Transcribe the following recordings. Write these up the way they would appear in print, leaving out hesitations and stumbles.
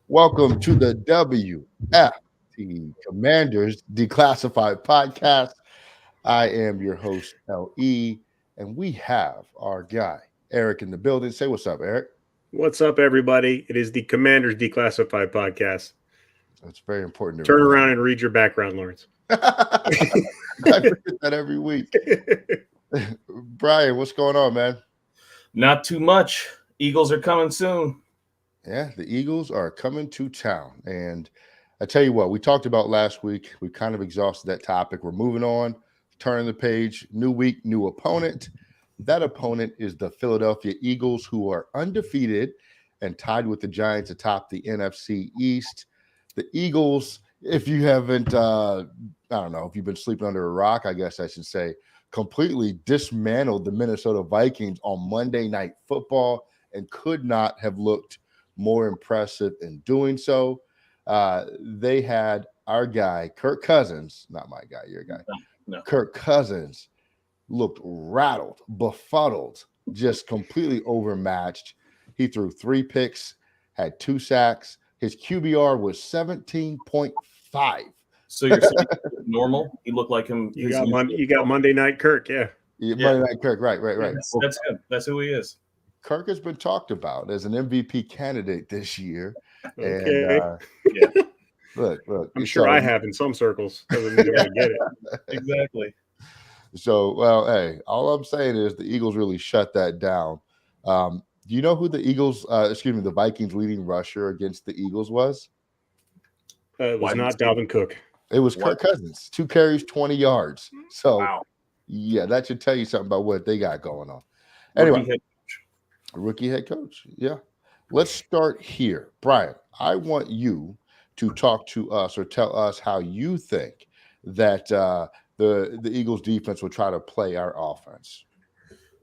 Welcome to the WFT Commanders Declassified Podcast. I am your host, LE, and we have our guy, Eric, in the building. Say what's up, Eric. What's up, everybody? It is the Commanders Declassified podcast. It's very important to Turn remember. around and read your background, Lawrence. I forget that every week. Brian, what's going on, man? Not too much. Eagles are coming soon. Yeah, the Eagles are coming to town. And I tell you what, we talked about last week. We kind of exhausted that topic. We're moving on, turning the page. New week, new opponent. That opponent is the Philadelphia Eagles, who are undefeated and tied with the Giants atop the NFC East. The Eagles, if you haven't, I don't know, if you've been sleeping under a rock, I guess I should say, completely dismantled the Minnesota Vikings on Monday Night Football and could not have looked more impressive in doing so. They had our guy, Kirk Cousins, not my guy, your guy. No. Kirk Cousins looked rattled, befuddled, just completely overmatched. He threw 3 picks, had 2 sacks. His QBR was 17.5. So you're saying normal? He looked like him. You got Monday Night Kirk, yeah. Monday Night Kirk, right. That's him. That's who he is. Kirk has been talked about as an MVP candidate this year. Okay. And look. I'm sure I have in some circles. Doesn't mean I get it. Exactly. So, well, hey, all I'm saying is the Eagles really shut that down. Do you know who the Vikings leading rusher against the Eagles was? It was not Dalvin Cook. It was Kirk Cousins. 2 carries, 20 yards. So, wow. Yeah, that should tell you something about what they got going on. Anyway, rookie head coach. Yeah. Let's start here. Brian, I want you to talk to us or tell us how you think that the Eagles defense will try to play our offense.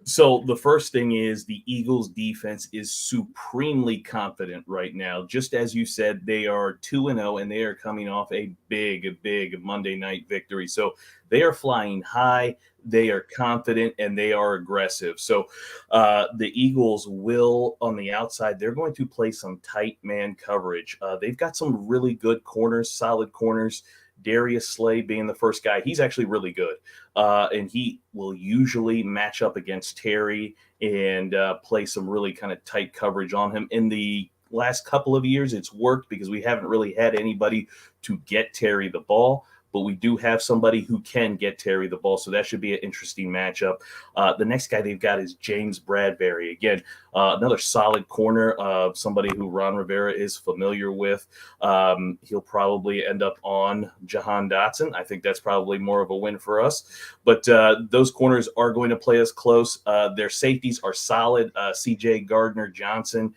So the first thing is the Eagles defense is supremely confident right now. Just as you said, they are 2-0 and they are coming off a big Monday night victory. So they are flying high, they are confident, and they are aggressive. So the Eagles will, on the outside, they're going to play some tight man coverage. They've got some really good corners, solid corners. Darius Slay being the first guy, he's actually really good. And he will usually match up against Terry and play some really kind of tight coverage on him. In the last couple of years, it's worked because we haven't really had anybody to get Terry the ball. But we do have somebody who can get Terry the ball, so that should be an interesting matchup. The next guy they've got is James Bradbury. Again, another solid corner, somebody who Ron Rivera is familiar with. He'll probably end up on Jahan Dotson. I think that's probably more of a win for us. But those corners are going to play us close. Their safeties are solid. C.J. Gardner-Johnson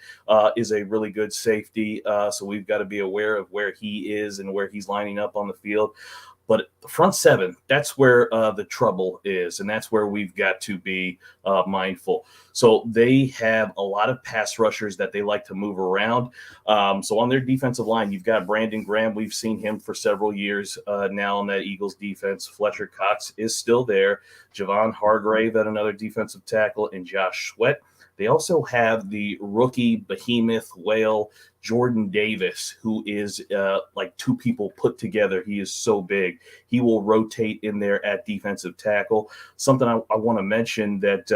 is a really good safety, so we've got to be aware of where he is and where he's lining up on the field. But the front seven, that's where the trouble is, and that's where we've got to be mindful. So they have a lot of pass rushers that they like to move around. So on their defensive line, you've got Brandon Graham. We've seen him for several years now on that Eagles defense. Fletcher Cox is still there. Javon Hargrave at another defensive tackle, and Josh Sweat. They also have the rookie behemoth whale, Jordan Davis, who is like 2 people put together. He is so big. He will rotate in there at defensive tackle. Something I want to mention that,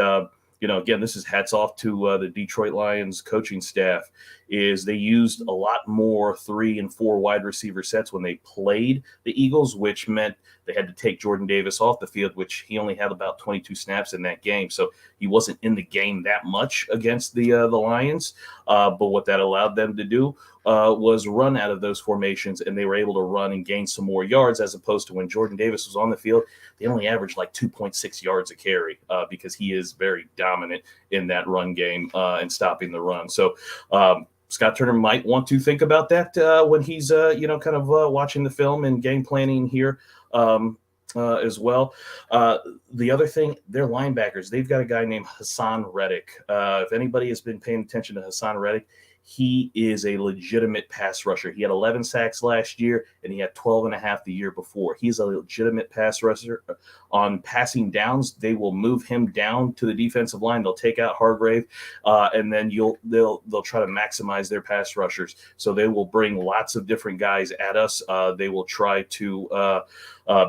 again, this is hats off to the Detroit Lions coaching staff, is they used a lot more 3 and 4 wide receiver sets when they played the Eagles, which meant they had to take Jordan Davis off the field, which he only had about 22 snaps in that game. So he wasn't in the game that much against the Lions. But what that allowed them to do was run out of those formations, and they were able to run and gain some more yards, as opposed to when Jordan Davis was on the field, they only averaged like 2.6 yards a carry because he is very dominant in that run game and stopping the run. So Scott Turner might want to think about that when he's, watching the film and game planning here as well. The other thing, their linebackers, they've got a guy named Hassan Reddick. If anybody has been paying attention to Hassan Reddick, he is a legitimate pass rusher. He had 11 sacks last year, and he had 12 and a half the year before. He's a legitimate pass rusher. On passing downs, they will move him down to the defensive line. They'll take out Hargrave, and then they'll try to maximize their pass rushers. So they will bring lots of different guys at us. They will try to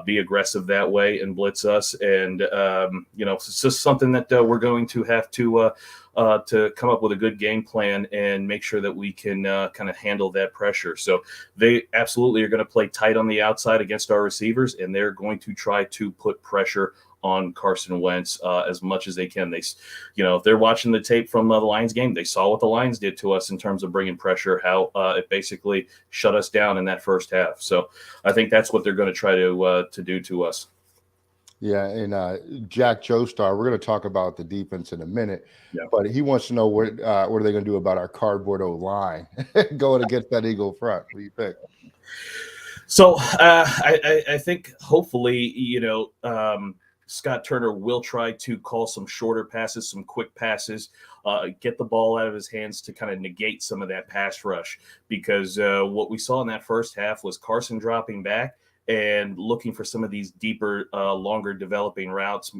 be aggressive that way and blitz us. And it's just something that we're going to have to come up with a good game plan and make sure that we can kind of handle that pressure. So they absolutely are going to play tight on the outside against our receivers, and they're going to try to put pressure on Carson Wentz as much as they can. If they're watching the tape from the Lions game, they saw what the Lions did to us in terms of bringing pressure, how it basically shut us down in that first half. So I think that's what they're going to try to do to us. Yeah, and Jack Joestar, we're going to talk about the defense in a minute, yeah. But he wants to know what are they going to do about our cardboard O-line going against that Eagle front? What do you think? So I think hopefully, Scott Turner will try to call some shorter passes, some quick passes, get the ball out of his hands to kind of negate some of that pass rush, because what we saw in that first half was Carson dropping back and looking for some of these deeper, longer developing routes,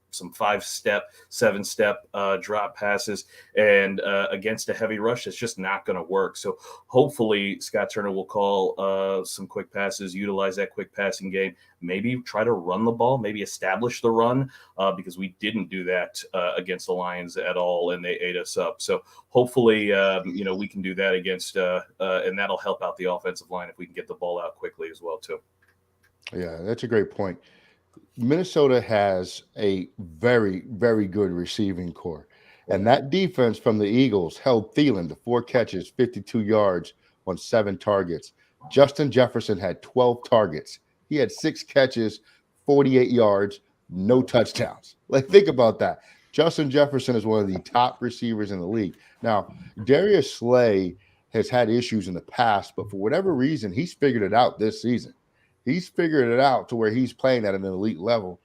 some 5-step, 7-step drop passes, and against a heavy rush, it's just not going to work. So hopefully Scott Turner will call some quick passes, utilize that quick passing game, maybe try to run the ball, maybe establish the run, because we didn't do that against the Lions at all, and they ate us up. So hopefully, we can do that against, and that'll help out the offensive line if we can get the ball out quickly as well, too. Yeah, that's a great point. Minnesota has a very, very good receiving core. And that defense from the Eagles held Thielen to 4 catches, 52 yards on 7 targets. Justin Jefferson had 12 targets. He had 6 catches, 48 yards, no touchdowns. Think about that. Justin Jefferson is one of the top receivers in the league. Now, Darius Slay has had issues in the past, but for whatever reason, he's figured it out this season. He's figured it out to where he's playing at an elite level.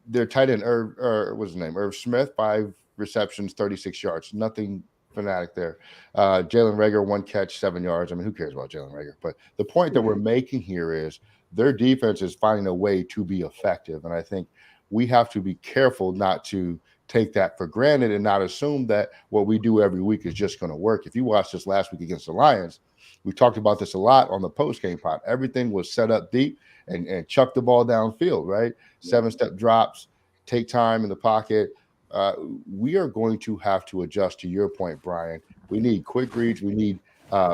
Their tight end, what's his name? Irv Smith, 5 receptions, 36 yards. Nothing fanatic there. Jalen Reagor, 1 catch, 7 yards. I mean, who cares about Jalen Reagor? But the point that we're making here is their defense is finding a way to be effective. And I think we have to be careful not to take that for granted and not assume that what we do every week is just going to work. If you watched this last week against the Lions, we talked about this a lot on the post-game pod. Everything was set up deep and chuck the ball downfield, right? 7-step drops, take time in the pocket. We are going to have to adjust, to your point, Brian. We need quick reads. We need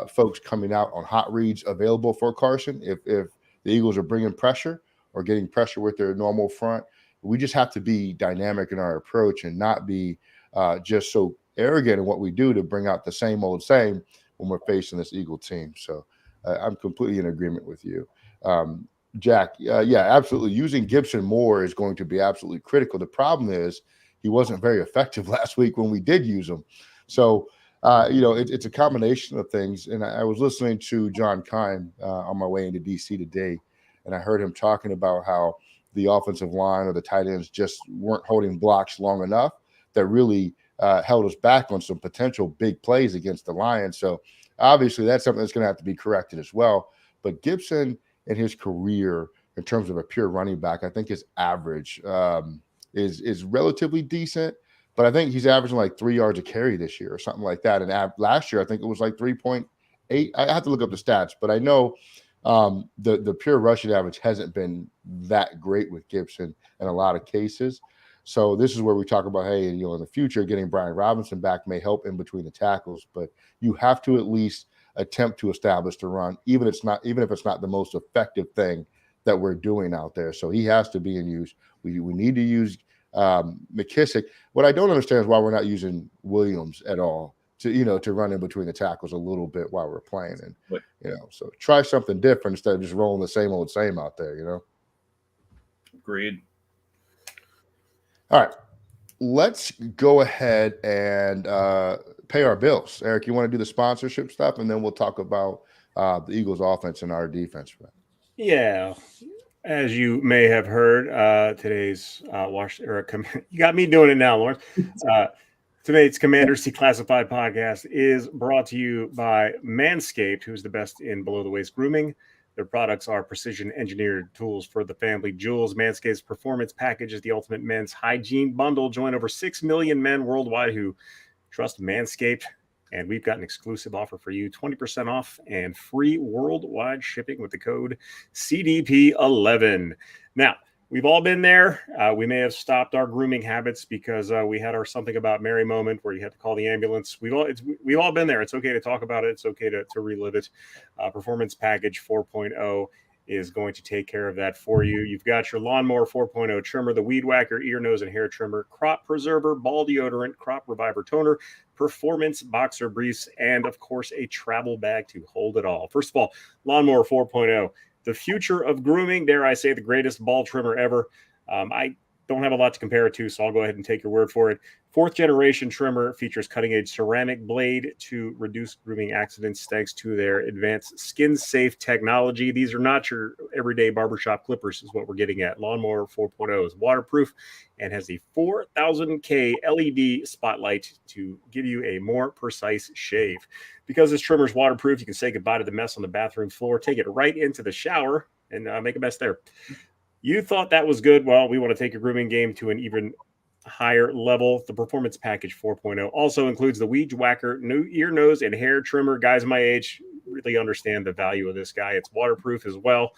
folks coming out on hot reads available for Carson. If the Eagles are bringing pressure or getting pressure with their normal front, we just have to be dynamic in our approach and not be just so arrogant in what we do to bring out the same old same when we're facing this Eagle team. So I'm completely in agreement with you. Jack, yeah, absolutely. Using Gibson more is going to be absolutely critical. The problem is he wasn't very effective last week when we did use him. So, it's a combination of things. And I was listening to John Keim on my way into D.C. today, and I heard him talking about how the offensive line or the tight ends just weren't holding blocks long enough that really held us back on some potential big plays against the Lions. So obviously that's something that's going to have to be corrected as well. But Gibson in his career, in terms of a pure running back, I think his average is relatively decent, but I think he's averaging like 3 yards a carry this year or something like that. And last year, I think it was like 3.8. I have to look up the stats, but I know the pure rushing average hasn't been that great with Gibson in a lot of cases. So this is where we talk about, hey, in the future, getting Brian Robinson back may help in between the tackles, but you have to at least attempt to establish the run, even if it's not the most effective thing that we're doing out there. So he has to be in use. We need to use McKissick. What I don't understand is why we're not using Williams at all to run in between the tackles a little bit while we're playing. And so try something different instead of just rolling the same old same out there. Agreed. All right, let's go ahead and pay our bills. Eric, you want to do the sponsorship stuff, and then we'll talk about the Eagles' offense and our defense. Yeah, as you may have heard, today's you got me doing it now, Lawrence. Tonight's Commanders Declassified podcast is brought to you by Manscaped, who's the best in below-the-waist grooming. Their products are precision-engineered tools for the family jewels. Manscaped's performance package is the ultimate men's hygiene bundle. Join over 6 million men worldwide who trust Manscaped, and we've got an exclusive offer for you, 20% off and free worldwide shipping with the code CDP11. Now, we've all been there. We may have stopped our grooming habits because we had our something about Mary moment where you had to call the ambulance. We've all been there. It's okay to talk about it. It's okay to relive it. Performance Package 4.0 is going to take care of that for you. You've got your Lawnmower 4.0 trimmer, the Weed Whacker ear, nose, and hair trimmer, Crop Preserver, Ball Deodorant, Crop Reviver toner, Performance Boxer Briefs, and of course a travel bag to hold it all. First of all, Lawnmower 4.0. The future of grooming, dare I say, the greatest ball trimmer ever. I don't have a lot to compare it to, so I'll go ahead and take your word for it. 4th generation trimmer features cutting-edge ceramic blade to reduce grooming accidents thanks to their advanced skin-safe technology. These are not your everyday barbershop clippers is what we're getting at. Lawnmower 4.0 is waterproof and has the 4000K LED spotlight to give you a more precise shave. Because this trimmer is waterproof, you can say goodbye to the mess on the bathroom floor, take it right into the shower, and make a mess there. You thought that was good? Well, we want to take your grooming game to an even higher level. The Performance Package 4.0 also includes the Weed Whacker new ear, nose, and hair trimmer. Guys my age really understand the value of this guy. It's waterproof as well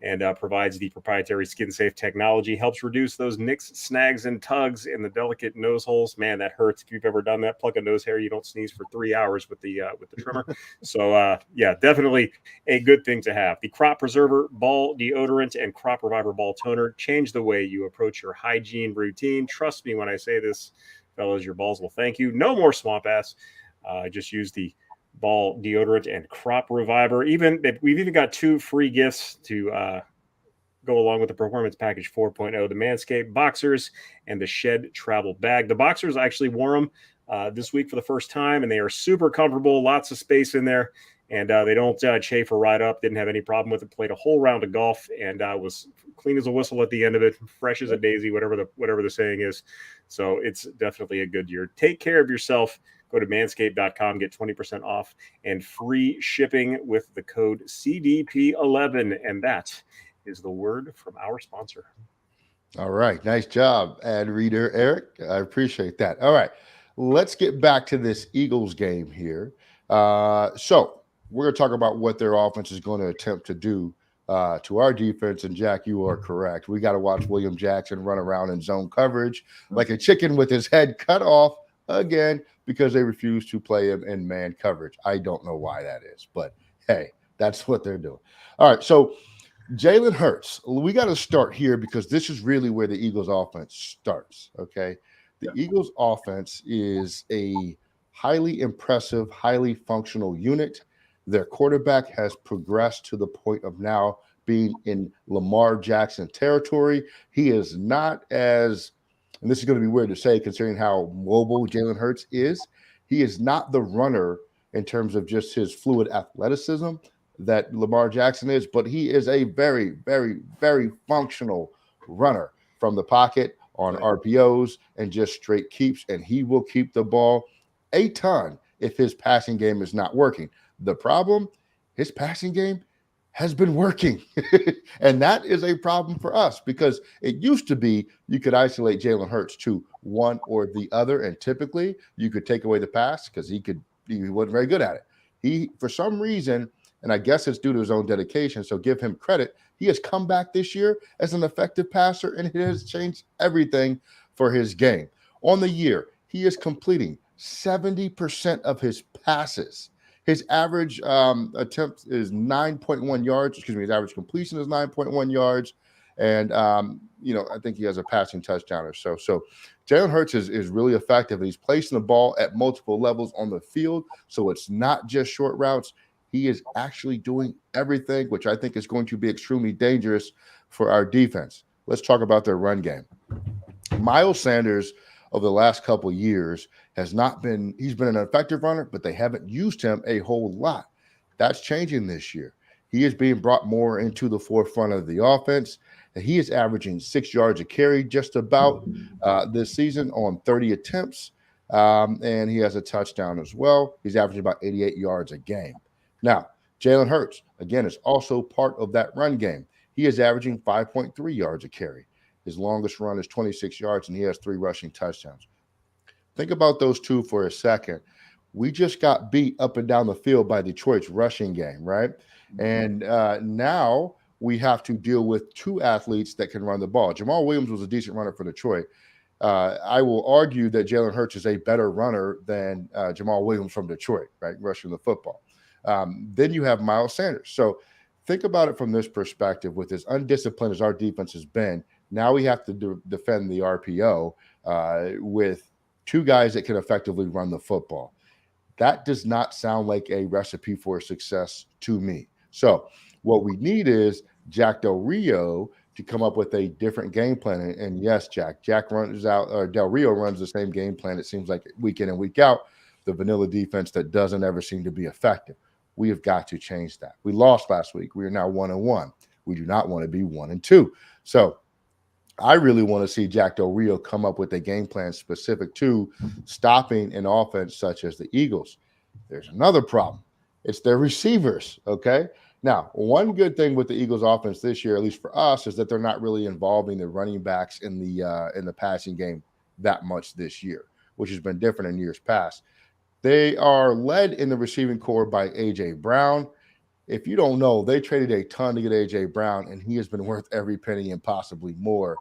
and provides the proprietary skin-safe technology, helps reduce those nicks, snags, and tugs in the delicate nose holes. Man, that hurts. If you've ever done that, pluck a nose hair, you don't sneeze for 3 hours with the trimmer. So, yeah, definitely a good thing to have. The Crop Preserver Ball Deodorant and Crop Reviver Ball Toner change the way you approach your hygiene routine. Trust me when I say this, fellas, your balls will thank you. No more swamp ass. Just use the Ball Deodorant and Crop Reviver. We've even got 2 free gifts to go along with the Performance Package 4.0, the Manscaped Boxers and the Shed Travel Bag. The Boxers, I actually wore them this week for the first time, and they are super comfortable, lots of space in there, and they don't chafe or ride up. Didn't have any problem with it. Played a whole round of golf, and was clean as a whistle at the end of it, fresh as a daisy, whatever the saying is. So it's definitely a good year. Take care of yourself. Go to manscaped.com, get 20% off and free shipping with the code CDP11. And that is the word from our sponsor. All right. Nice job, ad reader Eric. I appreciate that. All right. Let's get back to this Eagles game here. So we're going to talk about what their offense is going to attempt to do to our defense. And Jack, you are correct. We got to watch William Jackson run around in zone coverage like a chicken with his head cut off again, because they refuse to play him in man coverage. I don't know why that is, but hey, that's what they're doing. All right, so Jalen Hurts, we got to start here because this is really where the Eagles offense starts, okay? The Eagles offense is a highly impressive, highly functional unit. Their quarterback has progressed to the point of now being in Lamar Jackson territory. He is not as, and this is going to be weird to say considering how mobile Jalen Hurts is, he is not the runner in terms of just his fluid athleticism that Lamar Jackson is, but he is a very, very, very functional runner from the pocket on RPOs and just straight keeps, and he will keep the ball a ton if his passing game is not working. The problem, his passing game has been working. And that is a problem for us because it used to be you could isolate Jalen Hurts to one or the other, and typically you could take away the pass because he wasn't very good at it. He, for some reason, and I guess it's due to his own dedication, so give him credit, he has come back this year as an effective passer, and it has changed everything for his game. On the year, he is completing 70% of his passes. His average attempt is 9.1 yards. His average completion is 9.1 yards. And, I think he has a passing touchdown or so. So Jalen Hurts is really effective. He's placing the ball at multiple levels on the field. So it's not just short routes. He is actually doing everything, which I think is going to be extremely dangerous for our defense. Let's talk about their run game. Miles Sanders, over the last couple of years, he's been an effective runner, but they haven't used him a whole lot. That's changing this year. He is being brought more into the forefront of the offense, and he is averaging 6 yards a carry just about this season on 30 attempts. and he has a touchdown as well. He's averaging about 88 yards a game. Now, Jalen Hurts, again, is also part of that run game. He is averaging 5.3 yards a carry. His longest run is 26 yards, and he has 3 rushing touchdowns. Think about those two for a second. We just got beat up and down the field by Detroit's rushing game, right? And now we have to deal with 2 athletes that can run the ball. Jamal Williams was a decent runner for Detroit. I will argue that Jalen Hurts is a better runner than Jamal Williams from Detroit, right? Rushing the football. Then you have Miles Sanders. So think about it from this perspective. With as undisciplined as our defense has been, now we have to defend the RPO with 2 guys that can effectively run the football. That does not sound like a recipe for success to me. So what we need is Jack Del Rio to come up with a different game plan. And yes, Jack runs out, or Del Rio runs the same game plan, it seems like, week in and week out, the vanilla defense that doesn't ever seem to be effective. We have got to change that. We lost last week. We are now 1-1. We do not want to be 1-2. So I really want to see Jack Del Rio come up with a game plan specific to stopping an offense such as the Eagles. There's another problem. It's their receivers, okay? Now, one good thing with the Eagles offense this year, at least for us, is that they're not really involving the running backs in the passing game that much this year, which has been different in years past. They are led in the receiving corps by A.J. Brown. If you don't know, they traded a ton to get A.J. Brown, and he has been worth every penny and possibly more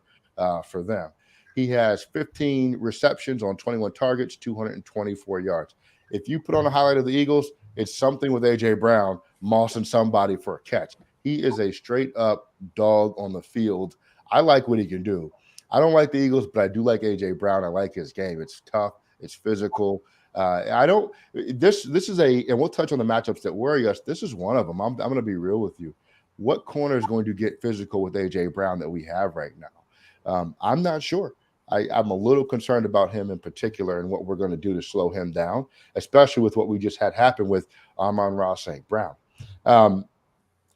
for them. He has 15 receptions on 21 targets, 224 yards. If you put on a highlight of the Eagles, it's something with A.J. Brown mossing somebody for a catch. He is a straight-up dog on the field. I like what he can do. I don't like the Eagles, but I do like A.J. Brown. I like his game. It's tough. It's physical. This is and we'll touch on the matchups that worry us. This is one of them. I'm going to be real with you. What corner is going to get physical with A.J. Brown that we have right now? I'm not sure. I'm a little concerned about him in particular and what we're going to do to slow him down, especially with what we just had happen with Amon-Ra St. Brown.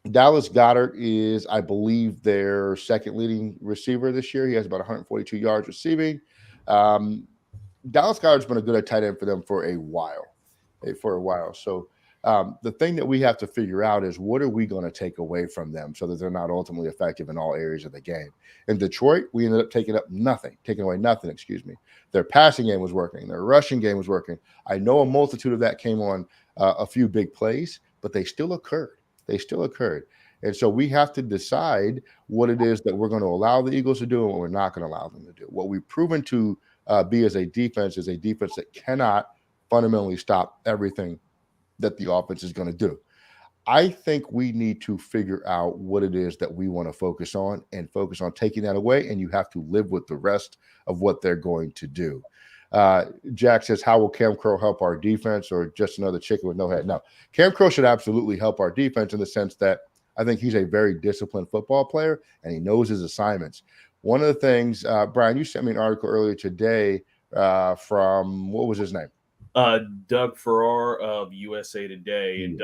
Dallas Goedert is, I believe, their second leading receiver this year. He has about 142 yards receiving. Dallas Goedert's been a good tight end for them for a while. So the thing that we have to figure out is, what are we going to take away from them so that they're not ultimately effective in all areas of the game? In Detroit, we ended up taking away nothing. Their passing game was working. Their rushing game was working. I know a multitude of that came on a few big plays, but they still occurred. And so we have to decide what it is that we're going to allow the Eagles to do and what we're not going to allow them to do. What we've proven to be as a defense is a defense that cannot fundamentally stop everything that the offense is going to do. I think we need to figure out what it is that we want to focus on and focus on taking that away, and you have to live with the rest of what they're going to do. Jack says, how will Cam Crow help our defense, or just another chicken with no head? No, Cam Crow should absolutely help our defense in the sense that I think he's a very disciplined football player and he knows his assignments. One of the things, Brian, you sent me an article earlier today from, what was his name? Doug Farrar of USA Today. And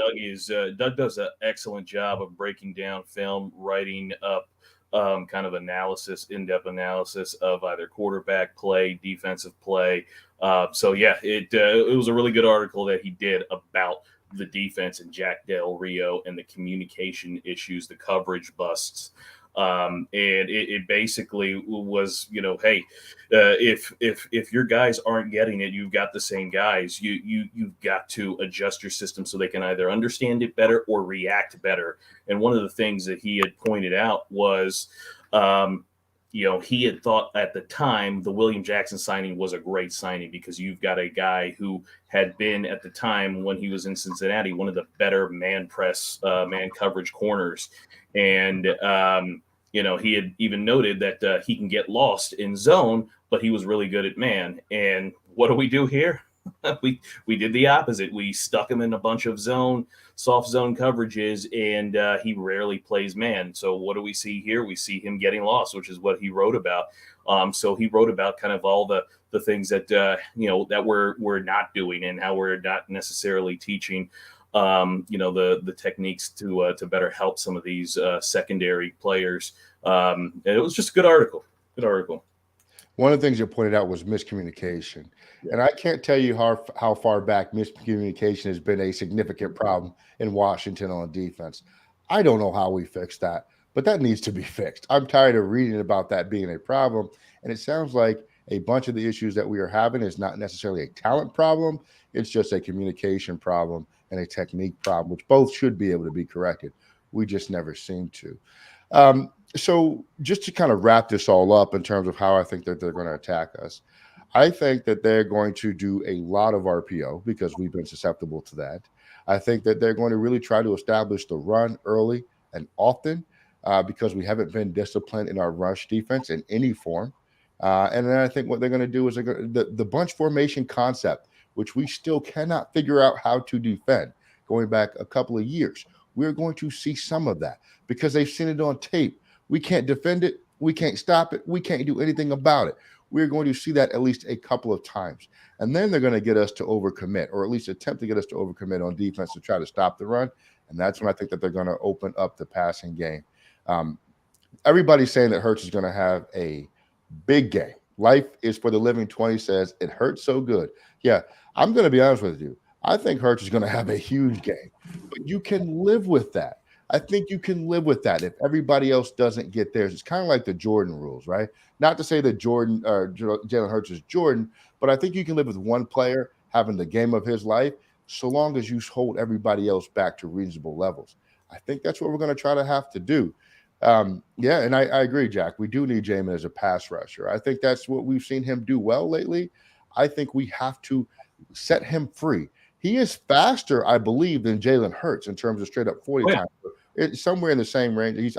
Doug does an excellent job of breaking down film, writing up kind of analysis, in-depth analysis of either quarterback play, defensive play. It was a really good article that he did about the defense and Jack Del Rio and the communication issues, the coverage busts. And it basically was, hey, if your guys aren't getting it, you've got the same guys. You've got to adjust your system so they can either understand it better or react better. And one of the things that he had pointed out was, he had thought at the time the William Jackson signing was a great signing because you've got a guy who had been at the time when he was in Cincinnati one of the better man coverage corners. And, he had even noted that he can get lost in zone, but he was really good at man. And what do we do here? we did the opposite. We stuck him in a bunch of soft zone coverages, and he rarely plays man. So what do we see here? We see him getting lost, which is what he wrote about. So he wrote about kind of all the things that, that we're not doing and how we're not necessarily teaching the techniques to better help some of these secondary players. And it was just a good article. One of the things you pointed out was miscommunication. Yeah. And I can't tell you how far back miscommunication has been a significant problem in Washington on defense. I don't know how we fix that, but that needs to be fixed. I'm tired of reading about that being a problem. And it sounds like a bunch of the issues that we are having is not necessarily a talent problem, it's just a communication problem and a technique problem, which both should be able to be corrected. We just never seem to. So just to kind of wrap this all up in terms of how I think that they're going to attack us, I think that they're going to do a lot of RPO because we've been susceptible to that. I think that they're going to really try to establish the run early and often because we haven't been disciplined in our rush defense in any form. And then I think what they're going to do is the bunch formation concept, which we still cannot figure out how to defend going back a couple of years. We're going to see some of that because they've seen it on tape. We can't defend it. We can't stop it. We can't do anything about it. We're going to see that at least a couple of times. And then they're going to get us to overcommit, or at least attempt to get us to overcommit on defense to try to stop the run. And that's when I think that they're going to open up the passing game. Everybody's saying that Hurts is going to have a big game. Life is for the living 20 says it hurts so good. Yeah, I'm going to be honest with you. I think Hurts is going to have a huge game, but you can live with that. I think you can live with that if everybody else doesn't get theirs. It's kind of like the Jordan rules, right? Not to say that Jordan or Jalen Hurts is Jordan, but I think you can live with one player having the game of his life so long as you hold everybody else back to reasonable levels. I think that's what we're going to try to have to do. Yeah, and I agree, Jack. We do need Jamin as a pass rusher. I think that's what we've seen him do well lately. I think we have to set him free. He is faster, I believe, than Jalen Hurts in terms of straight up 40 times. It's somewhere in the same range.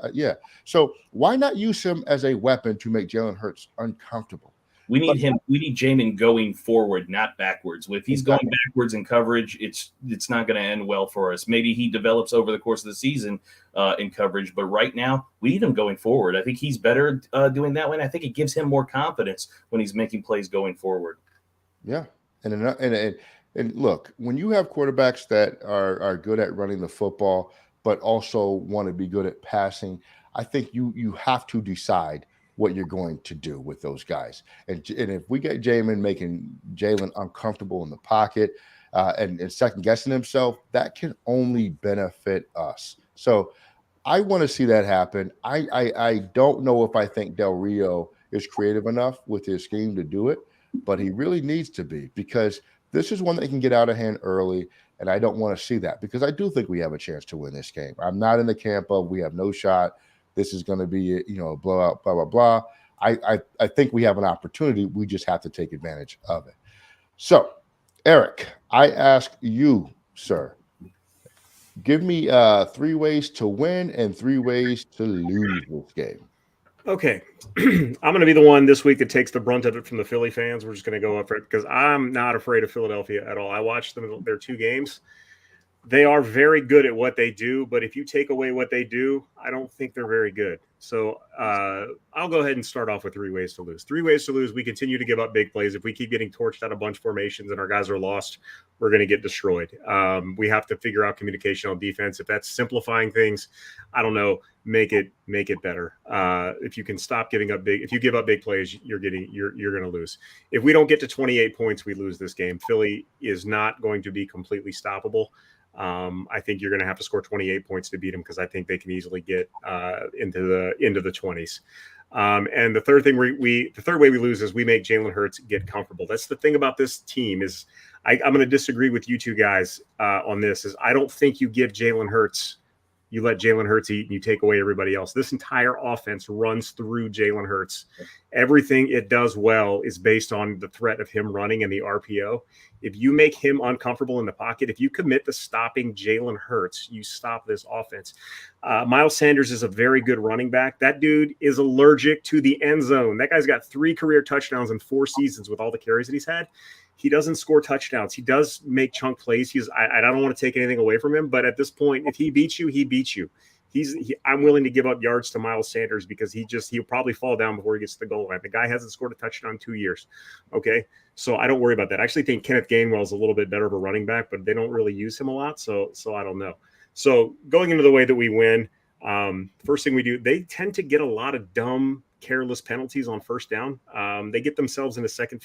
So why not use him as a weapon to make Jalen Hurts uncomfortable? We need him. We need Jamin going forward, not backwards. If he's going backwards in coverage, it's not going to end well for us. Maybe he develops over the course of the season in coverage, but right now we need him going forward. I think he's better doing that way. And I think it gives him more confidence when he's making plays going forward. Yeah, and look, when you have quarterbacks that are good at running the football, but also want to be good at passing, I think you have to decide what you're going to do with those guys. And if we get Jamin making Jalen uncomfortable in the pocket and second guessing himself, that can only benefit us. So I want to see that happen. I don't know if I think Del Rio is creative enough with his scheme to do it, but he really needs to be because this is one that can get out of hand early. And I don't want to see that because I do think we have a chance to win this game. I'm not in the camp of we have no shot. This is going to be, a blowout, blah, blah, blah. I think we have an opportunity. We just have to take advantage of it. So, Eric, I ask you, sir, give me 3 ways to win and 3 ways to lose this game. Okay. I'm going to be the one this week that takes the brunt of it from the Philly fans. We're just going to go up for it because I'm not afraid of Philadelphia at all. I watched their 2 games. They are very good at what they do, but if you take away what they do, I don't think they're very good. So I'll go ahead and start off with 3 ways to lose. 3 ways to lose. We continue to give up big plays. If we keep getting torched out of bunch formations and our guys are lost, we're going to get destroyed. We have to figure out communication on defense. If that's simplifying things, I don't know, make it better. If you can stop giving up if you give up big plays, you're going to lose. If we don't get to 28 points, we lose this game. Philly is not going to be completely stoppable. I think you're going to have to score 28 points to beat them because I think they can easily get into the 20s. And the third thing the third way we lose is we make Jalen Hurts get comfortable. That's the thing about this team is I'm going to disagree with you 2 guys on this. Is I don't think you give Jalen Hurts. You let Jalen Hurts eat and you take away everybody else. This entire offense runs through Jalen Hurts. Everything it does well is based on the threat of him running and the RPO. If you make him uncomfortable in the pocket, if you commit to stopping Jalen Hurts, you stop this offense. Miles Sanders is a very good running back. That dude is allergic to the end zone. That guy's got 3 career touchdowns in 4 seasons with all the carries that he's had. He doesn't score touchdowns. He does make chunk plays. I don't want to take anything away from him, but at this point, if he beats you, he beats you. I'm willing to give up yards to Miles Sanders because he'll probably fall down before he gets to the goal line. The guy hasn't scored a touchdown in 2 years. Okay. So I don't worry about that. I actually think Kenneth Gainwell is a little bit better of a running back, but they don't really use him a lot. So I don't know. So going into the way that we win, first thing we do, they tend to get a lot of dumb careless penalties on first down. They get themselves in a second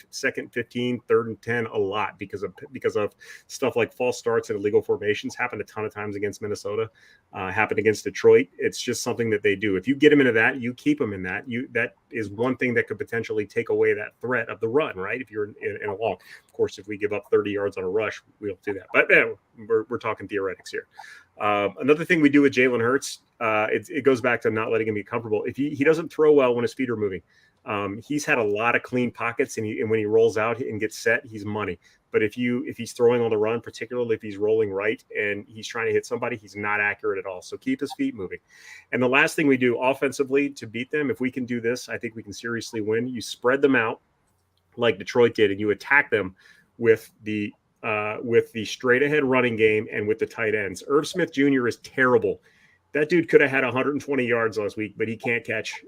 15, 3rd and 10 a lot because of stuff like false starts and illegal formations. Happened a ton of times against Minnesota. Happened against Detroit. It's just something that they do. If you get them into that, you keep them in that. That is one thing that could potentially take away that threat of the run, right? If you're in a long. Of course, if we give up 30 yards on a rush, we'll do that. But we're talking theoretics here. Another thing we do with Jalen Hurts, it goes back to not letting him be comfortable. If he doesn't throw well when his feet are moving, he's had a lot of clean pockets, and when he rolls out and gets set, he's money. But if he's throwing on the run, particularly if he's rolling right and he's trying to hit somebody, he's not accurate at all. So keep his feet moving. And the last thing we do offensively to beat them, if we can do this, I think we can seriously win. You spread them out like Detroit did, and you attack them with the straight ahead running game and with the tight ends. Irv Smith Jr. is terrible. That dude could have had 120 yards last week, but he can't catch.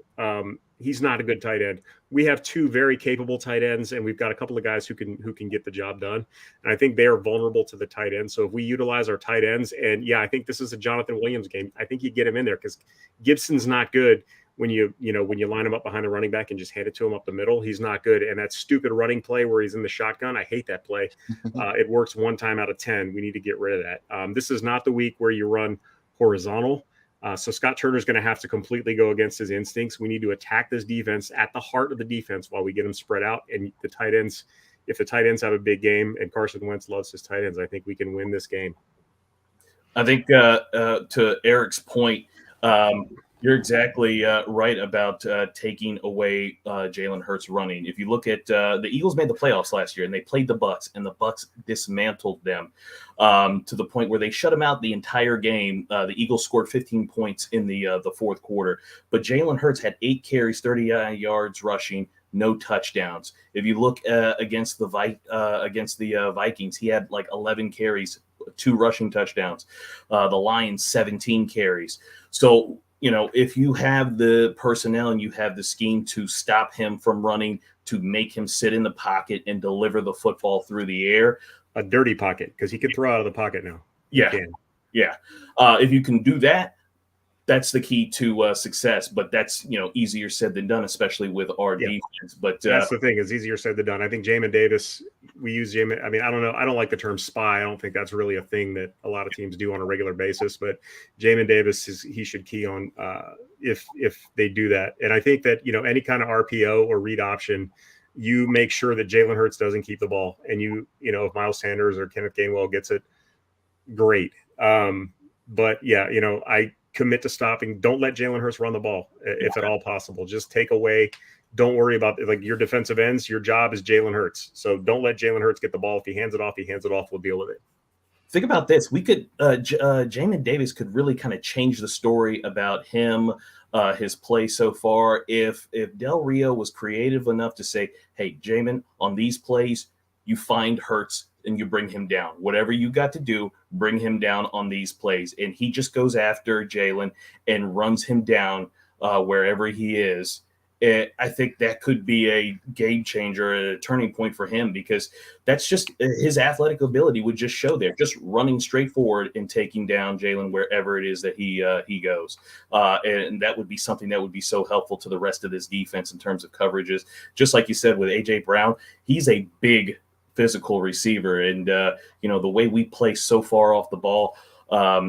He's not a good tight end. We have 2 very capable tight ends, and we've got a couple of guys who can get the job done. And I think they are vulnerable to the tight end. So if we utilize our tight ends, and I think this is a Jonathan Williams game. I think you get him in there because Gibson's not good when you line him up behind the running back and just hand it to him up the middle. He's not good. And that stupid running play where he's in the shotgun, I hate that play. It works 1 time out of 10. We need to get rid of that. This is not the week where you run horizontal. So Scott Turner's going to have to completely go against his instincts. We need to attack this defense at the heart of the defense while we get them spread out. And the tight ends, if the tight ends have a big game, and Carson Wentz loves his tight ends, I think we can win this game. I think to Eric's point, you're exactly right about taking away Jalen Hurts running. If you look at the Eagles made the playoffs last year, and they played the Bucs, and the Bucs dismantled them to the point where they shut them out the entire game. The Eagles scored 15 points in the 4th quarter, but Jalen Hurts had 8 carries, 30 yards rushing, no touchdowns. If you look against the Vikings, he had like 11 carries, 2 rushing touchdowns. The Lions, 17 carries. So if you have the personnel and you have the scheme to stop him from running, to make him sit in the pocket and deliver the football through the air. A dirty pocket, because he can throw out of the pocket now. Yeah. If you can do that, that's the key to success. But that's, easier said than done, especially with our defense. But that's the thing. It's easier said than done. I think Jamin Davis, we use Jamin. I mean, I don't know. I don't like the term spy. I don't think that's really a thing that a lot of teams do on a regular basis. But Jamin Davis, he should key on if they do that. And I think that, any kind of RPO or read option, you make sure that Jalen Hurts doesn't keep the ball. And if Miles Sanders or Kenneth Gainwell gets it, great. But I commit to stopping. Don't let Jalen Hurts run the ball if at all possible. Just take away. Don't worry about your defensive ends. Your job is Jalen Hurts. So don't let Jalen Hurts get the ball. If he hands it off, he hands it off. We'll deal with it. Think about this. We could Jamin Davis could really kind of change the story about him, his play so far. If Del Rio was creative enough to say, hey, Jamin, on these plays, you find Hurts and you bring him down. Whatever you got to do, bring him down on these plays. And he just goes after Jalen and runs him down wherever he is. I think that could be a game changer, a turning point for him, because that's just his athletic ability would just show there, just running straight forward and taking down Jalen wherever it is that he goes. And that would be something that would be so helpful to the rest of this defense in terms of coverages. Just like you said with A.J. Brown, he's a big physical receiver. And, the way we play so far off the ball,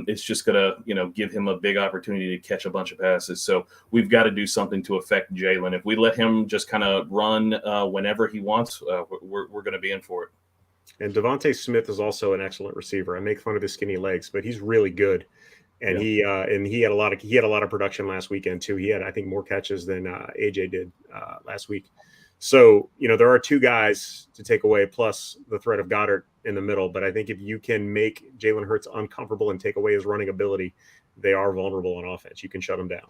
it's just going to, give him a big opportunity to catch a bunch of passes. So we've got to do something to affect Jalen. If we let him just kind of run whenever he wants, we're going to be in for it. And Devontae Smith is also an excellent receiver. I make fun of his skinny legs, but he's really good. And he had a lot of production last weekend too. He had, I think, more catches than AJ did last week. So, there are 2 guys to take away, plus the threat of Goddard in the middle. But I think if you can make Jalen Hurts uncomfortable and take away his running ability, they are vulnerable on offense. You can shut them down.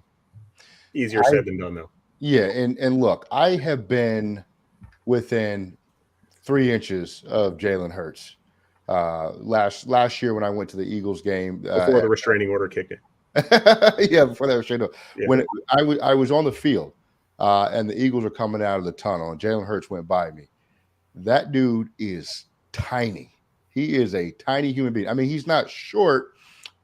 Easier said than done, though. Yeah, and look, I have been within 3 inches of Jalen Hurts last year when I went to the Eagles game. Before the restraining order kicked in. Yeah, before that restraining order. Yeah. When I was on the field, and the Eagles are coming out of the tunnel, and Jalen Hurts went by me. That dude is tiny. He is a tiny human being. I mean, he's not short,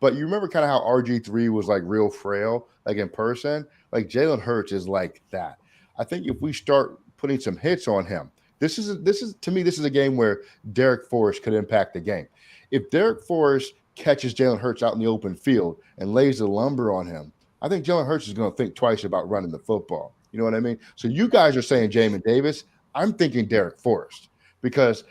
but you remember kind of how RG3 was like real frail, like in person? Like Jalen Hurts is like that. I think if we start putting some hits on him, this is to me, this is a game where Derek Forrest could impact the game. If Derek Forrest catches Jalen Hurts out in the open field and lays the lumber on him, I think Jalen Hurts is going to think twice about running the football. You know what I mean? So you guys are saying Jamin Davis. I'm thinking Derek Forrest because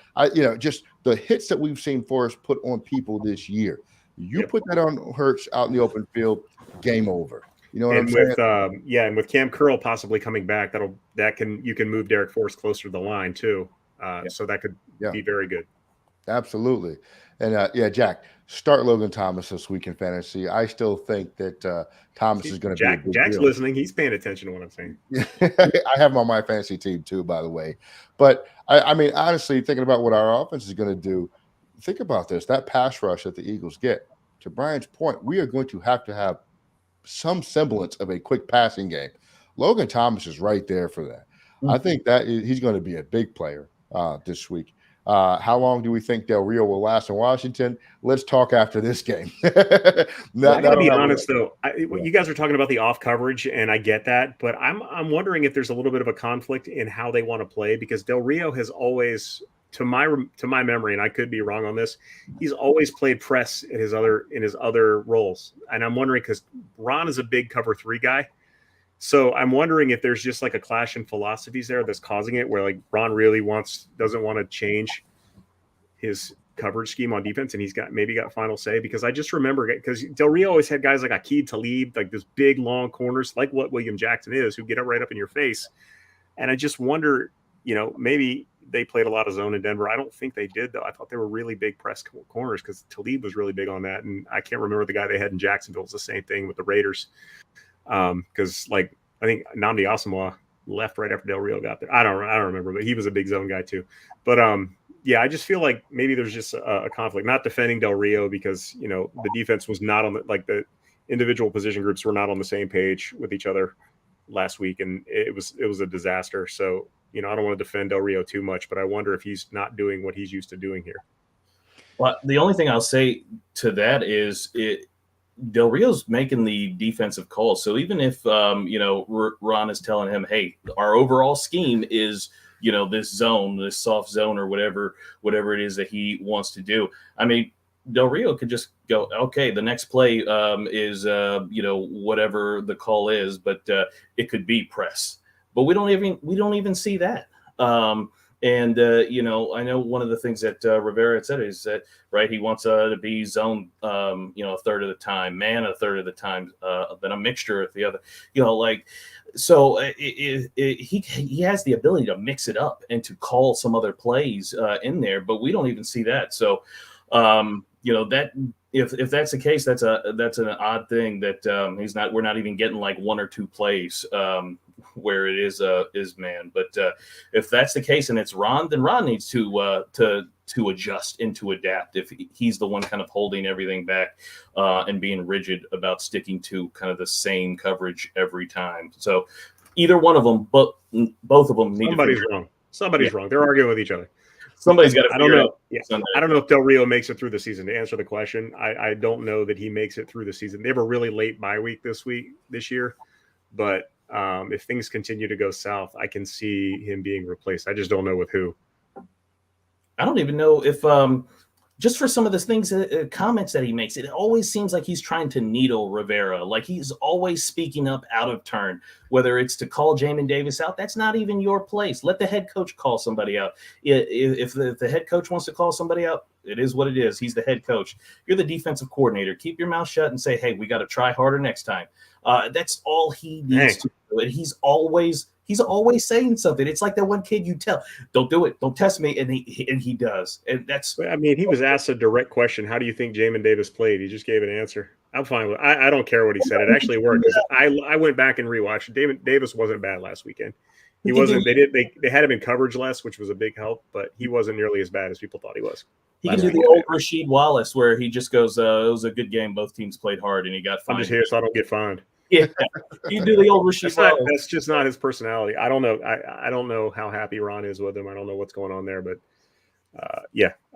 just the hits that we've seen Forrest put on people this year. You put that on Hurts out in the open field, game over. You know what I'm saying? And with Cam Curl possibly coming back, you can move Derek Forrest closer to the line too. So that could be very good. Absolutely. And Jack, start Logan Thomas this week in fantasy. I still think that Thomas is going to be a big Jack's deal. Listening. He's paying attention to what I'm saying. I have him on my fantasy team too, by the way. But I mean, honestly, thinking about what our offense is going to do, think about this. That pass rush that the Eagles get, to Brian's point, we are going to have some semblance of a quick passing game. Logan Thomas is right there for that. I think he's going to be a big player this week. How long do we think Del Rio will last in Washington? Let's talk after this game. I got to be honest, though. You guys are talking about the off coverage, and I get that, but I'm wondering if there's a little bit of a conflict in how they want to play because Del Rio has always, to my memory, and I could be wrong on this, he's always played press in his other roles, and I'm wondering because Ron is a big cover 3 guy. So I'm wondering if there's just like a clash in philosophies there that's causing it, where like Ron really doesn't want to change his coverage scheme on defense, and he's maybe got final say. Because I just remember because Del Rio always had guys like Aqib Talib, like this big long corners, like what William Jackson is, who get up right up in your face. And I just wonder, maybe they played a lot of zone in Denver. I don't think they did though. I thought they were really big press corners because Talib was really big on that, and I can't remember the guy they had in Jacksonville. It's the same thing with the Raiders. Because like I think Nnamdi Asomugha left right after Del Rio got there. I don't remember, but he was a big zone guy too. But I just feel like maybe there's just a conflict. Not defending Del Rio because the defense was not on the individual position groups were not on the same page with each other last week, and it was a disaster. So I don't want to defend Del Rio too much, but I wonder if he's not doing what he's used to doing here. Well, the only thing I'll say to that is Del Rio's making the defensive calls. So even if, Ron is telling him, hey, our overall scheme is, this zone, this soft zone or whatever it is that he wants to do. I mean, Del Rio could just go, okay, the next play is, whatever the call is, but it could be press. But we don't even see that. And, I know one of the things that Rivera had said is that, right, he wants to be zone, a third of the time, man a third of the time, then a mixture of the other, so he has the ability to mix it up and to call some other plays in there, but we don't even see that. So, that if that's the case, that's an odd thing that we're not even getting like 1 or 2 plays where it is man. But if that's the case and it's Ron, then Ron needs to adjust and to adapt if he's the one kind of holding everything back and being rigid about sticking to kind of the same coverage every time. So either one of them, but both of them need Somebody's wrong. They're arguing with each other. Somebody's got to. I don't know. Yeah. I don't know if Del Rio makes it through the season. To answer the question, I don't know that he makes it through the season. They have a really late bye week this year, but if things continue to go south, I can see him being replaced. I just don't know with who. I don't even know if just for some of the things, comments that he makes, it always seems like he's trying to needle Rivera. Like he's always speaking up out of turn, whether it's to call Jamin Davis out. That's not even your place. Let the head coach call somebody out. If the head coach wants to call somebody out, it is what it is. He's the head coach. You're the defensive coordinator. Keep your mouth shut and say, hey, we got to try harder next time. That's all he needs to do. And he's always saying something. It's like that one kid you tell, don't do it, don't test me, and he does. And that's. I mean, he was asked a direct question. How do you think Jamin Davis played? He just gave an answer. I'm fine with it. I don't care what he said. It actually worked. I went back and rewatched. Davis wasn't bad last weekend. He wasn't. They had him in coverage less, which was a big help, but he wasn't nearly as bad as people thought he was. He can do the old Rasheed Wallace where he just goes, it was a good game. Both teams played hard, and he got fined. I'm just here so I don't get fined. Yeah, you do the old Rasheed Wallace. That's just not his personality. I don't know. I don't know how happy Ron is with him. I don't know what's going on there, but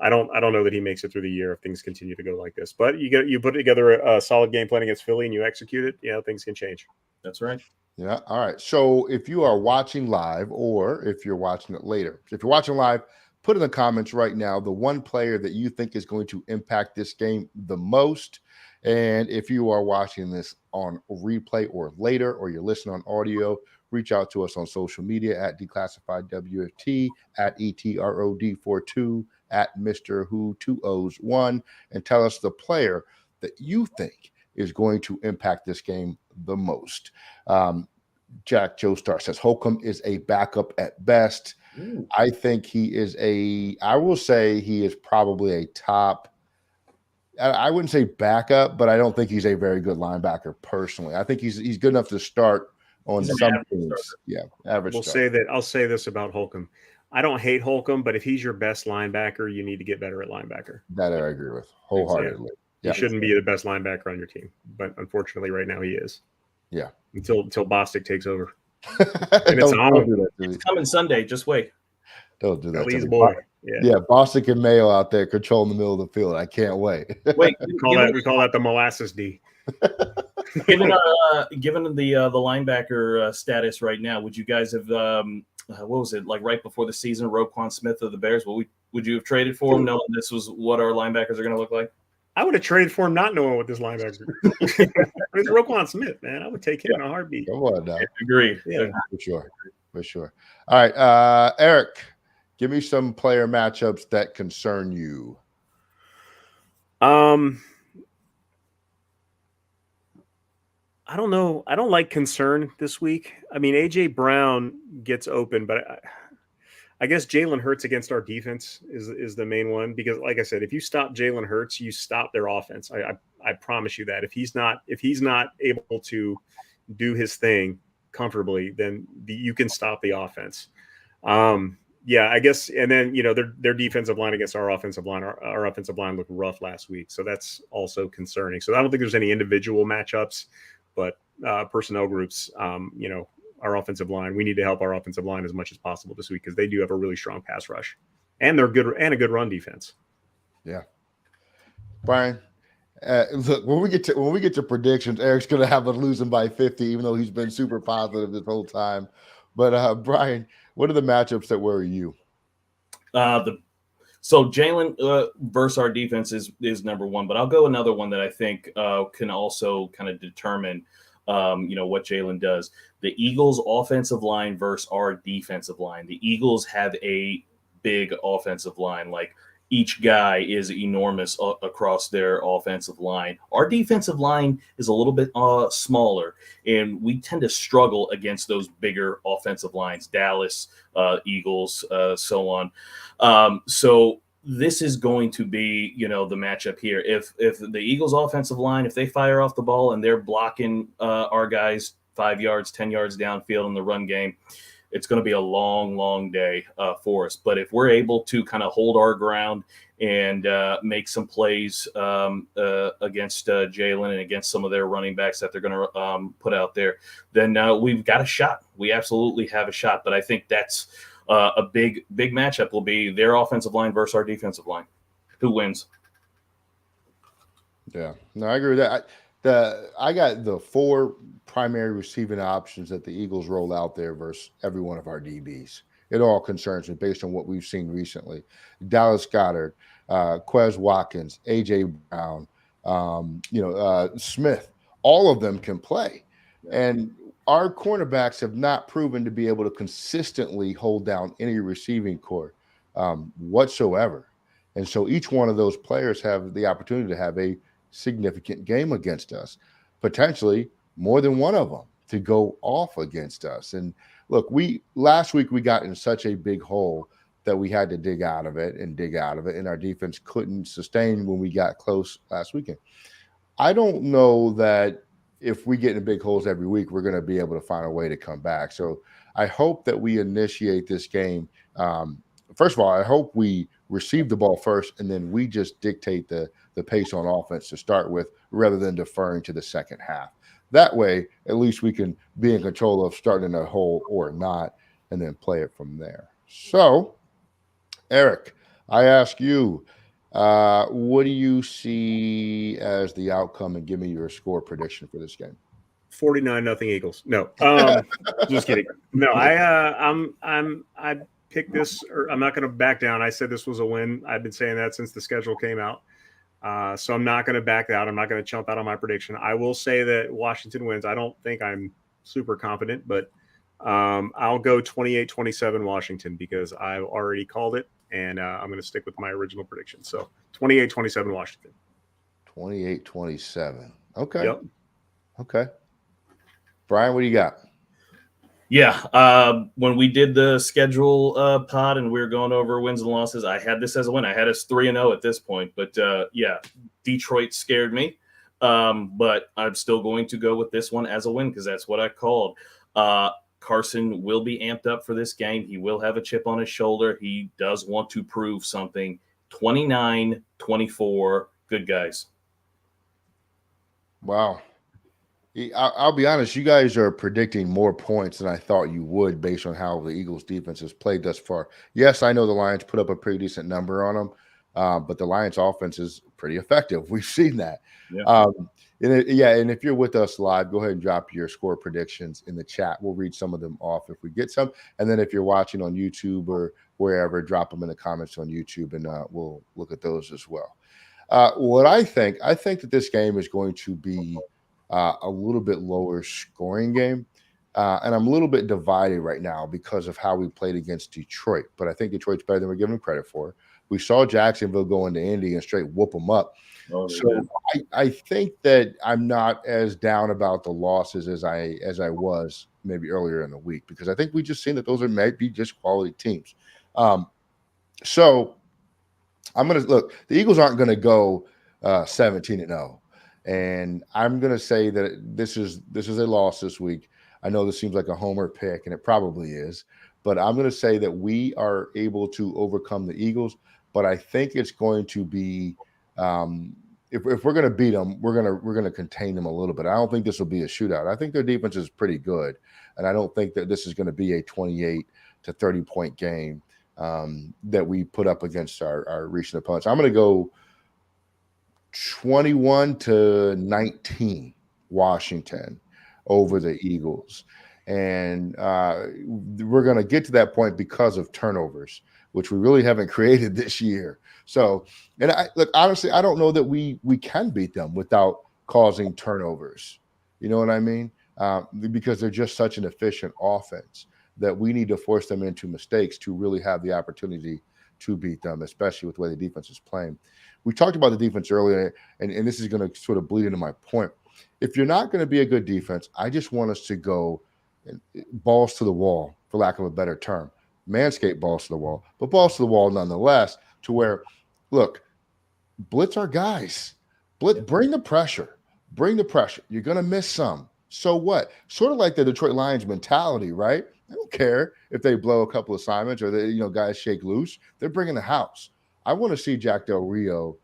I don't know that he makes it through the year if things continue to go like this. But you put together a solid game plan against Philly and you execute it. Things can change. That's right. Yeah. All right. So if you are watching live or if you're watching it later, if you're watching live, put in the comments right now the one player that you think is going to impact this game the most. And if you are watching this on replay or later, or you're listening on audio, reach out to us on social media at Declassified WFT, at ETROD42, at Mr. Who 201, and tell us the player that you think is going to impact this game the most. Jack Joestar says Holcomb is a backup at best. Ooh. I think he is I will say he is probably a top. I wouldn't say backup, but I don't think he's a very good linebacker personally. I think he's good enough to start on He's an some average teams. starter. Yeah, average. We'll starter. say that I'll say this about Holcomb. I don't hate Holcomb, but if he's your best linebacker, you need to get better at linebacker. That I agree with wholeheartedly. He shouldn't be the best linebacker on your team, but unfortunately, right now he is. Yeah. Until Bostic takes over. And it's don't do that to me. It's coming Sunday. Just wait. Don't do that. Ellie's To me. boy. Yeah, Bostic and Mayo out there controlling the middle of the field. I can't wait. Wait, we call that the molasses D. given the linebacker status right now, would you guys have what was it like right before the season? Roquan Smith of the Bears. Would you have traded for him, knowing this was what our linebackers are going to look like? I would have traded for him, not knowing what this linebacker. It's Roquan Smith, man. I would take him in a heartbeat. Come on now. Agreed. Yeah, for sure. All right, Eric, give me some player matchups that concern you. I don't know. I don't like concern this week. I mean, AJ Brown gets open, but I guess Jalen Hurts against our defense is the main one, because, like I said, if you stop Jalen Hurts, you stop their offense. I promise you that. If he's not able to do his thing comfortably, then you can stop the offense. Yeah, I guess. And then their defensive line against our offensive line. Our offensive line looked rough last week, so that's also concerning. So I don't think there's any individual matchups, but personnel groups. Our offensive line. We need to help our offensive line as much as possible this week, because they do have a really strong pass rush, and they're good and a good run defense. Yeah, Brian. Look, when we get to predictions, Eric's going to have a losing by 50, even though he's been super positive this whole time. But Brian, what are the matchups that worry you? So Jalen versus our defense is number one, but I'll go another one that I think can also kind of determine what Jalen does. The Eagles' offensive line versus our defensive line. The Eagles have a big offensive line. Like, each guy is enormous across their offensive line. Our defensive line is a little bit smaller, and we tend to struggle against those bigger offensive lines. Dallas, Eagles, so on. So this is going to be, the matchup here. If the Eagles' offensive line, if they fire off the ball and they're blocking our guys 5 yards, 10 yards downfield in the run game, it's going to be a long, long day for us. But if we're able to kind of hold our ground and make some plays against Jalen and against some of their running backs that they're going to put out there, then we've got a shot. We absolutely have a shot. But I think that's a big matchup will be their offensive line versus our defensive line. Who wins? Yeah, no, I agree with that. I got the 4 primary receiving options that the Eagles roll out there versus every one of our DBs. It all concerns me based on what we've seen recently. Dallas Goedert, Quez Watkins, AJ Brown, Smith, all of them can play. And our cornerbacks have not proven to be able to consistently hold down any receiving core whatsoever. And so each one of those players have the opportunity to have a significant game against us, potentially more than one of them to go off against us. And look, last week we got in such a big hole that we had to dig out of it, and our defense couldn't sustain when we got close last weekend. I don't know that if we get in big holes every week, we're going to be able to find a way to come back. So I hope that we initiate this game. First of all, I hope we receive the ball first, and then we just dictate the pace on offense to start with, rather than deferring to the second half. That way, at least we can be in control of starting a hole or not, and then play it from there. So, Eric, I ask you, what do you see as the outcome, and give me your score prediction for this game? 49-0 Eagles. No, just kidding. No, I picked this. Or I'm not going to back down. I said this was a win. I've been saying that since the schedule came out. So I'm not going to back out. I'm not going to jump out on my prediction. I will say that Washington wins. I don't think I'm super confident, but I'll go 28-27 Washington because I've already called it, and I'm going to stick with my original prediction. So 28-27 Washington. 28-27. Okay. Yep. Okay. Brian, what do you got? Yeah. When we did the schedule pod and we were going over wins and losses, I had this as a win. I had us 3-0 at this point. But yeah, Detroit scared me. But I'm still going to go with this one as a win because that's what I called. Carson will be amped up for this game. He will have a chip on his shoulder. He does want to prove something. 29-24. Good guys. Wow. I'll be honest, you guys are predicting more points than I thought you would based on how the Eagles defense has played thus far. Yes, I know the Lions put up a pretty decent number on them, but the Lions offense is pretty effective. We've seen that. Yeah. And if you're with us live, go ahead and drop your score predictions in the chat. We'll read some of them off if we get some. And then if you're watching on YouTube or wherever, drop them in the comments on YouTube, and we'll look at those as well. What I think that this game is going to be a little bit lower scoring game. And I'm a little bit divided right now because of how we played against Detroit. But I think Detroit's better than we're giving them credit for. We saw Jacksonville go into Indy and straight whoop them up. Oh, So I think that I'm not as down about the losses as I was maybe earlier in the week, because I think we just seen that those might be just quality teams. So I'm going to look. The Eagles aren't going to go 17-0. And I'm going to say that this is a loss this week. I know this seems like a homer pick, and it probably is, but I'm going to say that we are able to overcome the Eagles. But I think it's going to be if we're going to beat them, we're going to contain them a little bit. I don't think this will be a shootout. I think their defense is pretty good, and I don't think that this is going to be a 28 to 30 point game that we put up against our recent opponents. I'm going to go 21-19 Washington over the Eagles. And we're going to get to that point because of turnovers, which we really haven't created this year. So, and honestly, I don't know that we can beat them without causing turnovers. You know what I mean? Because they're just such an efficient offense that we need to force them into mistakes to really have the opportunity to beat them, especially with the way the defense is playing. We talked about the defense earlier, and this is going to sort of bleed into my point. If you're not going to be a good defense, I just want us to go balls to the wall, for lack of a better term. Manscaped balls to the wall, but balls to the wall nonetheless, to where, look, blitz our guys. Bring the pressure. Bring the pressure. You're going to miss some. So what? Sort of like the Detroit Lions mentality, right? I don't care if they blow a couple assignments or guys shake loose. They're bringing the house. I want to see Jack Del Rio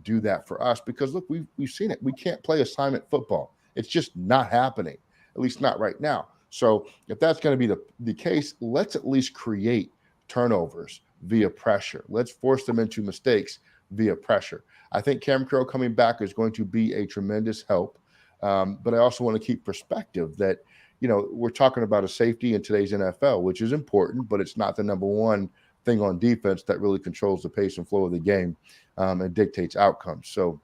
do that for us because, look, we've seen it. We can't play assignment football. It's just not happening, at least not right now. So if that's going to be the case, let's at least create turnovers via pressure. Let's force them into mistakes via pressure. I think Cam Carroll coming back is going to be a tremendous help. But I also want to keep perspective that, we're talking about a safety in today's NFL, which is important, but it's not the number one thing on defense that really controls the pace and flow of the game and dictates outcomes. So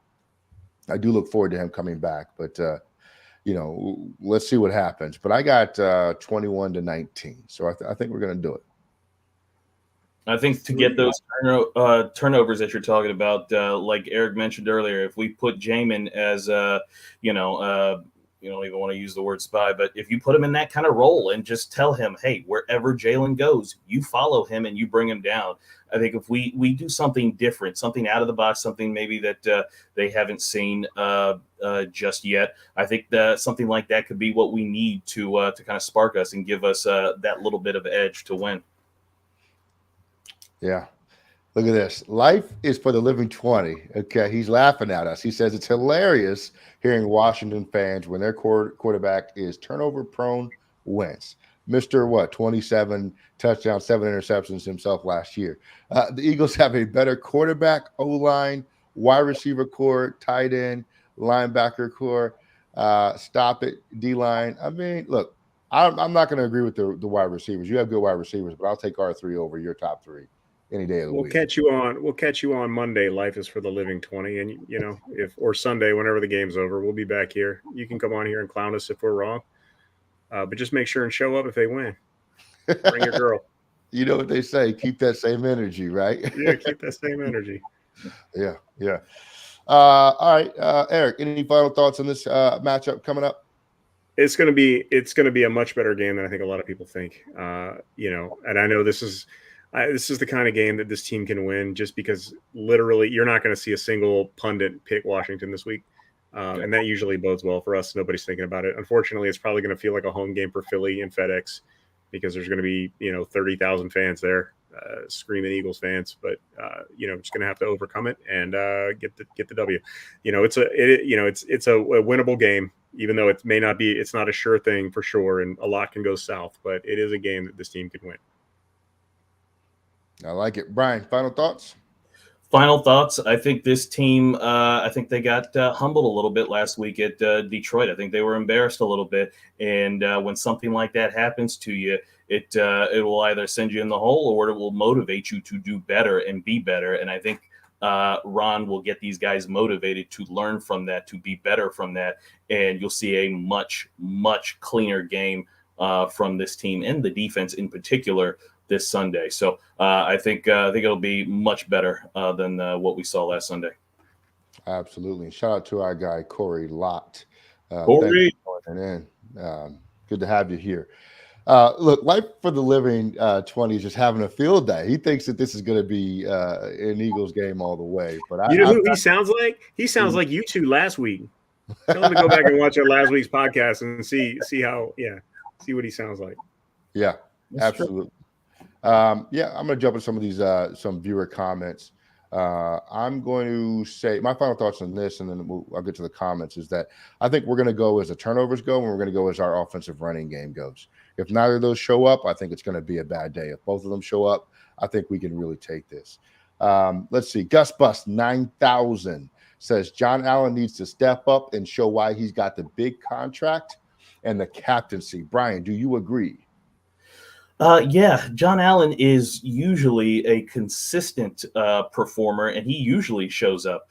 I do look forward to him coming back, but let's see what happens. But I got 21-19, so I think we're going to do it. I think to get those turnovers that you're talking about, like Eric mentioned earlier, if we put Jamin as you don't even want to use the word spy, but if you put him in that kind of role and just tell him, hey, wherever Jalen goes, you follow him and you bring him down. I think if we do something different, something out of the box, something maybe that they haven't seen just yet, I think that something like that could be what we need to kind of spark us and give us that little bit of edge to win. Yeah. Look at this. Life is for the living 20. Okay. He's laughing at us. He says it's hilarious hearing Washington fans when their quarterback is turnover prone wins. Mr. 27 touchdowns, 7 interceptions himself last year. The Eagles have a better quarterback, O-line, wide receiver core, tight end, linebacker core. Stop it, D-line. I mean, look, I'm not going to agree with the wide receivers. You have good wide receivers, but I'll take R3 over your top 3 any day of the We'll week. We'll catch you on Monday. Life is for the living 20. And, you know, or Sunday, whenever the game's over, we'll be back here. You can come on here and clown us if we're wrong. But just make sure and show up if they win. Bring your girl. You know what they say, keep that same energy, right? Yeah, keep that same energy. Yeah. All right, Eric, any final thoughts on this matchup coming up? It's going to be a much better game than I think a lot of people think. You know, and I know this is the kind of game that this team can win, just because literally you're not going to see a single pundit pick Washington this week. And that usually bodes well for us. Nobody's thinking about it. Unfortunately, it's probably going to feel like a home game for Philly and FedEx, because there's going to be, 30,000 fans there screaming Eagles fans. But just going to have to overcome it and get the W. It's a winnable game, even though it's not a sure thing for sure, and a lot can go south. But it is a game that this team can win. I like it, Brian. Final thoughts. Final thoughts. I think this team, I think they got humbled a little bit last week at Detroit. I think they were embarrassed a little bit. And when something like that happens to you, it will either send you in the hole or it will motivate you to do better and be better. And I think Ron will get these guys motivated to learn from that, to be better from that. And you'll see a much, much cleaner game from this team and the defense in particular this Sunday. So I think it'll be much better than what we saw last Sunday. Absolutely. Shout out to our guy, Corey Lott. Corey. Good to have you here. Look, Life for the Living 20 is just having a field day. He thinks that this is going to be an Eagles game all the way. But who he sounds like? He sounds like you two last week. Tell him to go back and watch our last week's podcast and see what he sounds like. Yeah, That's absolutely. I'm going to jump into some of these some viewer comments. I'm going to say my final thoughts on this, and then I'll get to the comments, is that I think we're going to go as the turnovers go, and we're going to go as our offensive running game goes. If neither of those show up, I think it's going to be a bad day. If both of them show up, I think we can really take this. Let's see. Gus Bust 9000 says John Allen needs to step up and show why he's got the big contract and the captaincy. Brian, do you agree? John Allen is usually a consistent performer, and he usually shows up.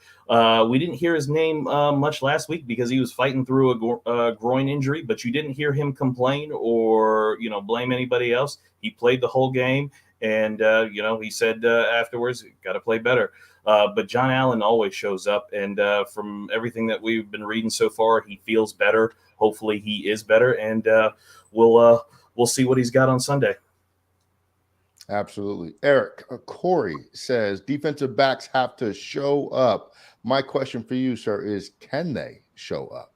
We didn't hear his name much last week because he was fighting through a groin injury, but you didn't hear him complain or blame anybody else. He played the whole game, and he said afterwards, "Got to play better." But John Allen always shows up, and from everything that we've been reading so far, he feels better. Hopefully, he is better, and we'll see what he's got on Sunday. Absolutely. Eric, Corey says defensive backs have to show up. My question for you, sir, is can they show up?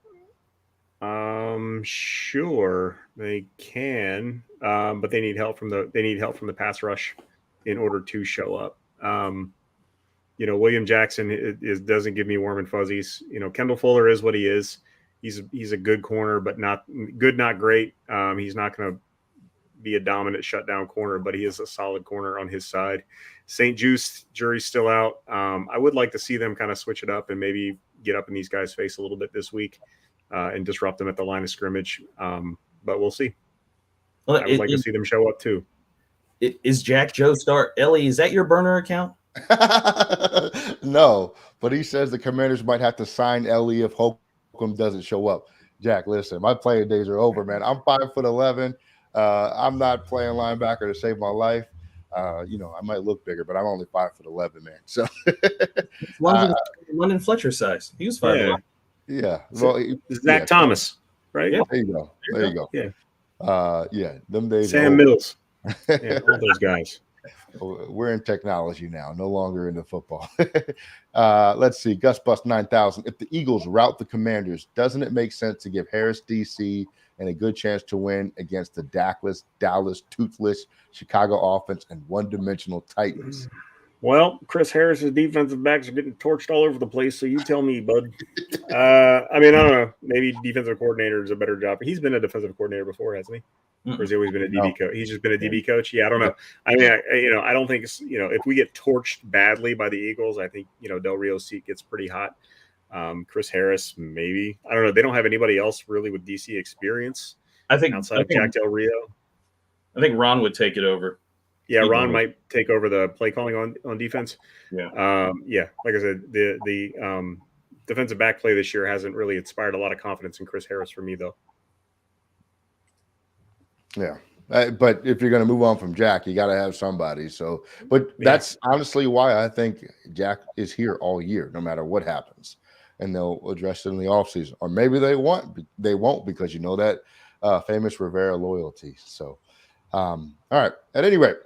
Sure they can, but they need help from the pass rush in order to show up. William Jackson doesn't give me warm and fuzzies. Kendall Fuller is what he is. He's a good corner, but not good, not great. He's not going to be a dominant shutdown corner, but he is a solid corner on his side. St. Juice, jury's still out. I would like to see them kind of switch it up and maybe get up in these guys' face a little bit this week and disrupt them at the line of scrimmage. But we'll see. I would like to see them show up too. Is Jack Joe start? Ellie, is that your burner account? No, but he says the Commanders might have to sign Ellie if Holcomb doesn't show up. Jack, listen, my playing days are over, man. I'm 5'11". I'm not playing linebacker to save my life. I might look bigger, but I'm only 5'11", man. So London Fletcher size. He was 5'11". Yeah. Well, Zach Thomas, right? Yeah. There you go. Yeah. Them days. Sam Mills. Yeah, all those guys. We're in technology now, no longer into football. Let's see. Gus Bust 9000. If the Eagles rout the Commanders, doesn't it make sense to give Harris DC and a good chance to win against the Dallas, toothless Chicago offense and one-dimensional Titans? Well, Chris Harris's defensive backs are getting torched all over the place, so you tell me, bud. I don't know. Maybe defensive coordinator is a better job. He's been a defensive coordinator before, hasn't he? Or has he always been a DB coach? He's just been a DB coach. Yeah, I don't know. I mean, I don't think it's, if we get torched badly by the Eagles, I think Del Rio's seat gets pretty hot. Chris Harris, maybe. I don't know. They don't have anybody else really with DC experience outside of Jack Del Rio. I think Ron would take it over. Yeah, Ron might take over the play calling on defense. Yeah. Like I said, the defensive back play this year hasn't really inspired a lot of confidence in Chris Harris for me, though. Yeah. But if you're going to move on from Jack, you got to have somebody. So, but that's honestly why I think Jack is here all year, no matter what happens. And they'll address it in the offseason. Or maybe they won't because you know that famous Rivera loyalty. So, all right. At any rate,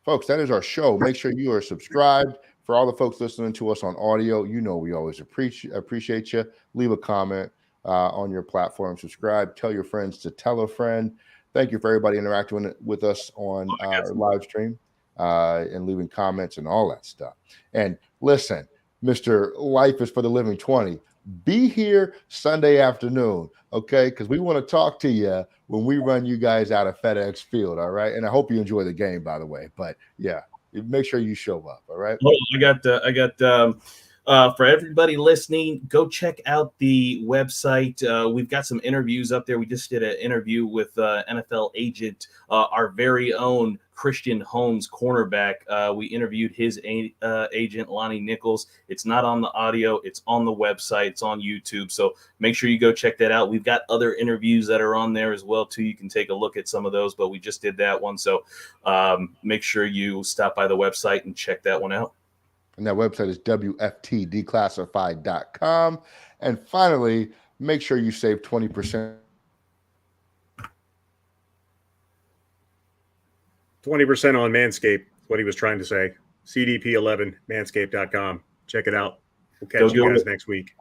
folks, that is our show. Make sure you are subscribed. For all the folks listening to us on audio, you know we always appreciate you. Leave a comment on your platform. Subscribe. Tell your friends to tell a friend. Thank you for everybody interacting with us on our live stream and leaving comments and all that stuff. And listen, Mr. Life is for the Living 20. Be here Sunday afternoon, okay? Because we want to talk to you when we run you guys out of FedEx Field, all right? And I hope you enjoy the game, by the way. But yeah, make sure you show up, all right? Oh, I got. For everybody listening, go check out the website. We've got some interviews up there. We just did an interview with NFL agent, our very own Christian Holmes, cornerback. We interviewed his agent, Lonnie Nichols. It's not on the audio. It's on the website. It's on YouTube. So make sure you go check that out. We've got other interviews that are on there as well, too. You can take a look at some of those, but we just did that one. So make sure you stop by the website and check that one out. And that website is WFTdeclassified.com. And finally, make sure you save 20%. 20% on Manscaped, what he was trying to say. CDP11, manscaped.com. Check it out. We'll catch you guys next week.